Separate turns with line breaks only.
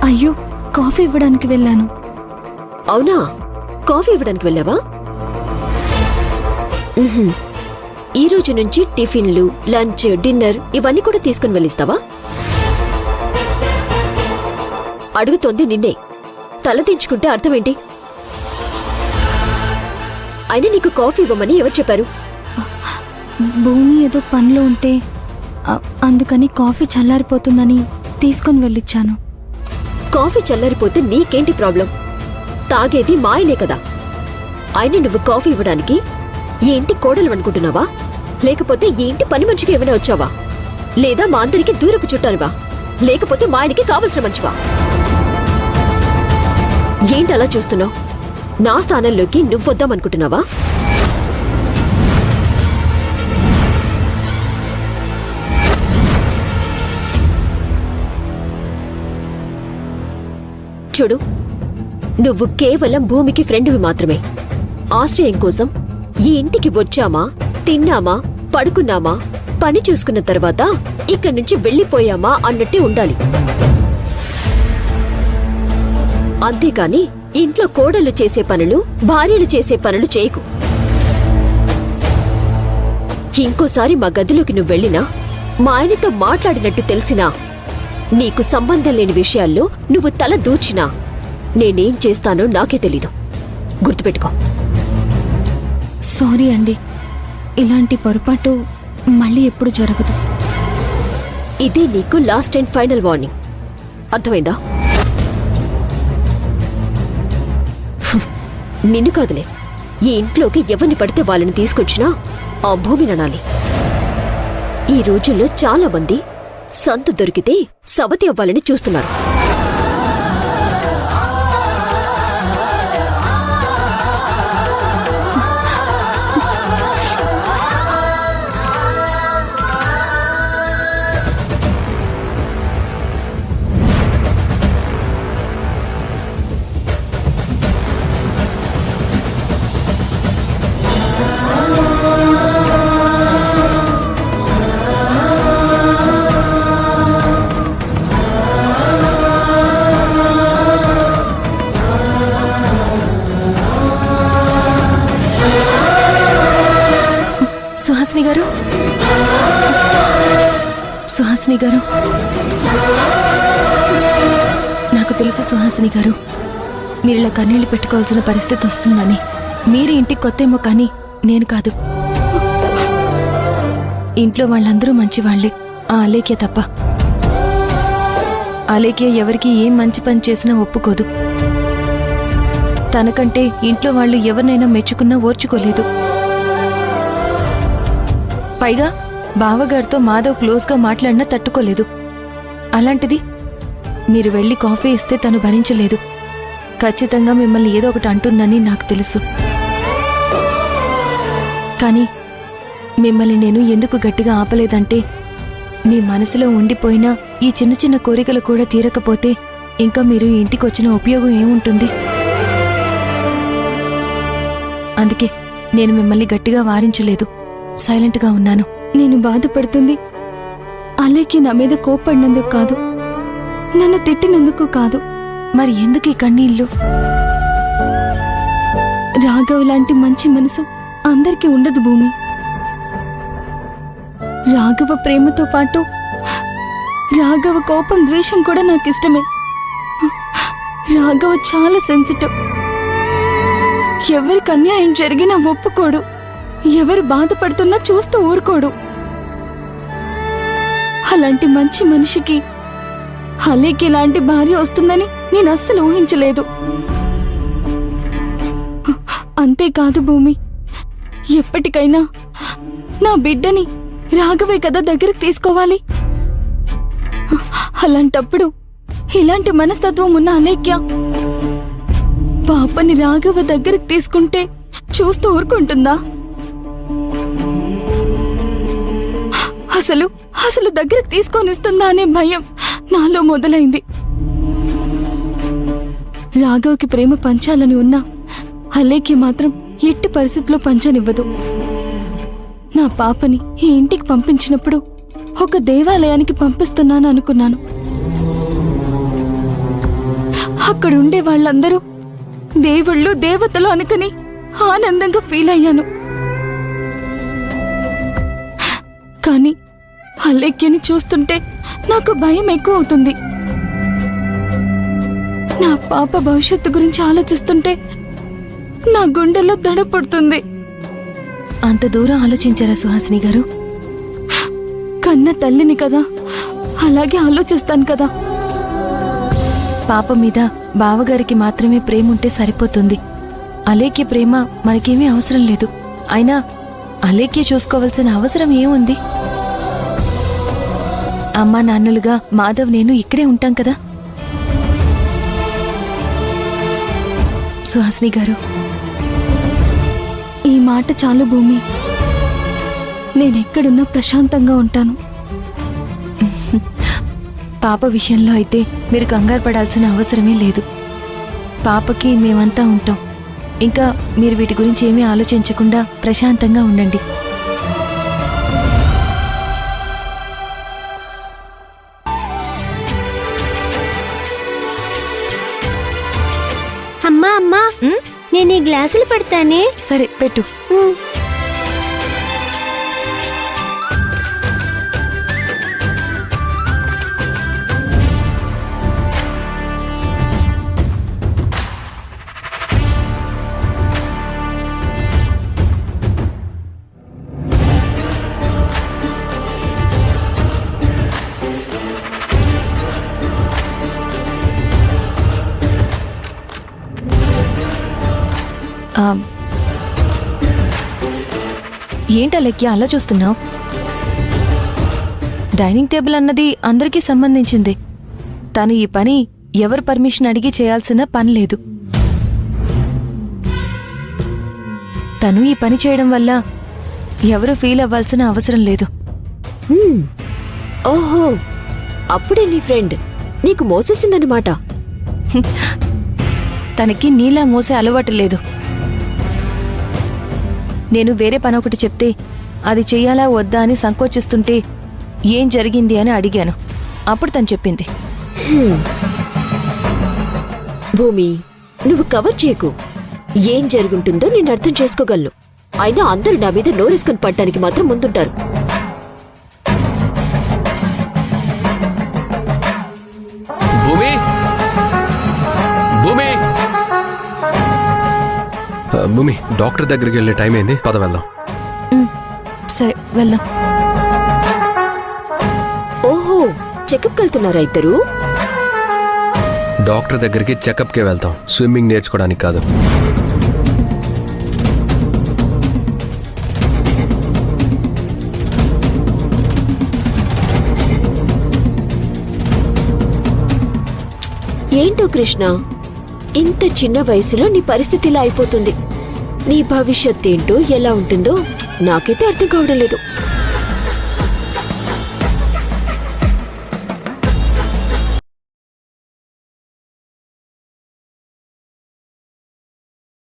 అయ్యో, కాఫీ ఇవ్వడానికి వెళ్ళాను.
అవునా, కాఫీ ఇవ్వడానికి వెళ్ళావా? ఈ రోజు నుంచి టిఫిన్లు, లంచ్, డిన్నర్ ఇవన్నీ కూడా తీసుకుని వెళ్ళిస్తావా? అడుగుతోంది నిన్నే. తలదించుకుంటే అర్థమేంటి? అయినా నీకు కాఫీ ఇవ్వమని ఎవరు చెప్పారు?
భూమి ఏదో పనిలో ఉంటే అందుకని కాఫీ చల్లారిపోతుందని తీసుకుని వెళ్ళిచ్చాను.
కాఫీ చల్లారిపోతే నీకేంటి ప్రాబ్లం? తాగేది మా ఆయనే కదా. ఆయన నువ్వు కాఫీ ఇవ్వడానికి ఈ ఇంటి కోడలు అనుకుంటున్నావా? లేకపోతే ఈ ఇంటి పని మనిషికి ఏమైనా వచ్చావా? లేదా మా అందరికి దూరపు చుట్టానువా? లేకపోతే మా ఆయనకి కావలసిన మంచివా? ఏంటి అలా చూస్తున్నావు? నా స్థానంలోకి నువ్వొద్దామనుకుంటున్నావా? చూడు, నువ్వు కేవలం భూమికి ఫ్రెండ్వి మాత్రమే. ఆశ్రయం కోసం ఈ ఇంటికి వచ్చామా, తిన్నామా, పడుకున్నామా, పని చూసుకున్న తర్వాత ఇక్కడి నుంచి వెళ్ళిపోయామా అన్నట్టే ఉండాలి. అంతేకాని ఇంట్లో కోడలు చేసే పనులు, భార్యలు చేసే పనులు చేయకు. ఇంకోసారి మా గదిలోకి నువ్వు వెళ్ళినా, మా ఆయనతో మాట్లాడినట్టు తెలిసినా, నీకు సంబంధం లేని విషయాల్లో నువ్వు తల దూర్చినా నేనేం చేస్తానో నాకే తెలీదు. గుర్తుపెట్టుకో.
సారీ అండి, ఇలాంటి పొరపాటు మళ్ళీ ఎప్పుడు జరగదు.
ఇదే నీకు లాస్ట్ అండ్ ఫైనల్ వార్నింగ్. అర్థమైందా? నిన్ను కాదులే, ఈ ఇంట్లోకి ఎవరిని పడితే వాళ్ళని తీసుకొచ్చినా ఆ భూమిని అనాలి. ఈ రోజుల్లో చాలా మంది సంతు దొరికితే సవతి అవ్వాలని చూస్తున్నారు.
సుహాసిని గారు, సుహాసిని గారు, నాకు తెలుసు సుహాసిని గారు, మీరు ఇలా కన్నీళ్లు పెట్టుకోవాల్సిన పరిస్థితి వస్తుందని. మీరు ఇంటికి కొత్తేమో కానీ నేను కాదు. ఇంట్లో వాళ్ళందరూ మంచివాళ్లే, ఆ అలేఖ్య తప్ప. అలేఖ్య ఎవరికి ఏం మంచి పని చేసినా ఒప్పుకోదు. తనకంటే ఇంట్లో వాళ్ళు ఎవరినైనా మెచ్చుకున్నా ఓర్చుకోలేదు. పైగా బావగారితో మాధవ్ క్లోజ్గా మాట్లాడినా తట్టుకోలేదు. అలాంటిది మీరు వెళ్ళి కాఫీ ఇస్తే తను భరించలేదు. ఖచ్చితంగా మిమ్మల్ని ఏదో ఒకటి అంటుందని నాకు తెలుసు. కానీ మిమ్మల్ని నేను ఎందుకు గట్టిగా ఆపలేదంటే, మీ మనసులో ఉండిపోయినా ఈ చిన్న చిన్న కోరికలు కూడా తీరకపోతే ఇంకా మీరు ఇంటికి వచ్చిన ఉపయోగం ఏముంటుంది? అందుకే నేను మిమ్మల్ని గట్టిగా వారించలేదు, సైలెంట్గా ఉన్నాను. నేను బాధపడుతుంది అలేకి నా మీద కోప్పడినందుకు కాదు, నన్ను తిట్టినందుకు కాదు. మరి ఎందుకు ఈ కన్నీళ్ళు? రాఘవ్ లాంటి మంచి మనసు అందరికీ ఉండదు భూమి. రాఘవ ప్రేమతో పాటు రాఘవ కోపం, ద్వేషం కూడా నాకు ఇష్టమే. రాఘవ చాలా సెన్సిటివ్. ఎవరికి అన్యాయం జరిగినా ఒప్పుకోడు, ఎవరు బాధపడుతున్నా చూస్తూ ఊరుకోడు. అలాంటి మంచి మనిషికి అలేకి ఇలాంటి భార్య వస్తుందని నేను అస్సలు ఊహించలేదు. అంతేకాదు భూమి, ఎప్పటికైనా నా బిడ్డని రాఘవే కదా దగ్గరకు తీసుకోవాలి. అలాంటప్పుడు ఇలాంటి మనస్తత్వం ఉన్న అలేఖ్య పాపని రాఘవ దగ్గరకు తీసుకుంటే చూస్తూ ఊరుకుంటుందా? అసలు దగ్గరకు తీసుకొనిస్తుందా అనే భయం నాలో మొదలైంది. రాఘవ్కి ప్రేమ పంచాలని ఉన్నా అలేఖ్య మాత్రం ఎట్టి పరిస్థితిలో పంచనివ్వదు. నా పాపని ఈ ఇంటికి పంపించినప్పుడు ఒక దేవాలయానికి పంపిస్తున్నాను అనుకున్నాను. అక్కడుండే వాళ్ళందరూ దేవుళ్ళు దేవతలు అనుకుని ఆనందంగా ఫీల్ అయ్యాను. కానీ అలేఖ్యని చూస్తుంటే నాకు భయం ఎక్కువ అవుతుంది. నా పాప భవిష్యత్తు గురించి ఆలోచిస్తుంటే నా గుండెల్లో దడ పుడుతుంది. అంత దూరం ఆలోచించారా సుహాసిని గారు? కన్న తల్లిని కదా, అలాగే ఆలోచిస్తాను కదా. పాప మీద బావగారికి మాత్రమే ప్రేమ ఉంటే సరిపోతుంది. అలేఖ్య ప్రేమ మనకేమీ అవసరం లేదు. అయినా అలేఖ్య చూసుకోవాల్సిన అవసరం ఏముంది? అమ్మా నాన్నలుగా మాధవ్ నేను ఇక్కడే ఉంటాం కదా. సుహాసిని గారు, ఈ మాట చాలు భూమి. నేనెక్కడున్నా ప్రశాంతంగా ఉంటాను. పాప విషయంలో అయితే మీరు కంగారు పడాల్సిన అవసరమే లేదు. పాపకి మేమంతా ఉంటాం. ఇంకా మీరు వీటి గురించి ఏమీ ఆలోచించకుండా ప్రశాంతంగా ఉండండి.
అమ్మా అమ్మా, నేను ఈ గ్లాసులు పెడతానే.
సరే పెట్టు. ఏంటా లెక్కి అలా చూస్తున్నావు? డైనింగ్ టేబుల్ అన్నది అందరికీ సంబంధించింది. తను ఈ పని ఎవరు పర్మిషన్ అడిగి చేయాల్సిన పని లేదు. తను ఈ పని చేయడం వల్ల ఎవరు ఫీల్ అవ్వాల్సిన అవసరం లేదు.
ఓహో, అప్పుడే నీ ఫ్రెండ్ నీకు మోసేసిందన్నమాట.
తనకి నీలా మోసే అలవాటు లేదు. నేను వేరే పని ఒకటి చెప్తే అది చెయ్యాలా వద్దా అని సంకోచిస్తుంటే ఏం జరిగింది అని అడిగాను. అప్పుడు తను చెప్పింది.
భూమి, నువ్వు కవర్ చేయకు. ఏం జరుగుంటుందో నేను అర్థం చేసుకోగలను. అయినా అందరూ నా మీద నోరేసుకుని పడ్డానికి మాత్రం ముందుంటారు.
భూమి, భూమి, భూమి, డాక్టర్ దగ్గరికి వెళ్ళే టైం అయింది, పద వెళ్దాం.
సరే వెళ్దాం.
ఓహో, చెకప్కి వెళ్తున్నారా ఇద్దరు?
డాక్టర్ దగ్గరికి చెకప్కే వెళ్తాం, స్విమ్మింగ్ నేర్చుకోవడానికి కాదు.
ఏంటో కృష్ణ, ఇంత చిన్న వయసులో నీ పరిస్థితి ఇలా అయిపోతుంది. నీ భవిష్యత్ ఏంటో ఎలా ఉంటుందో నాకైతే అర్థం కావడం లేదు.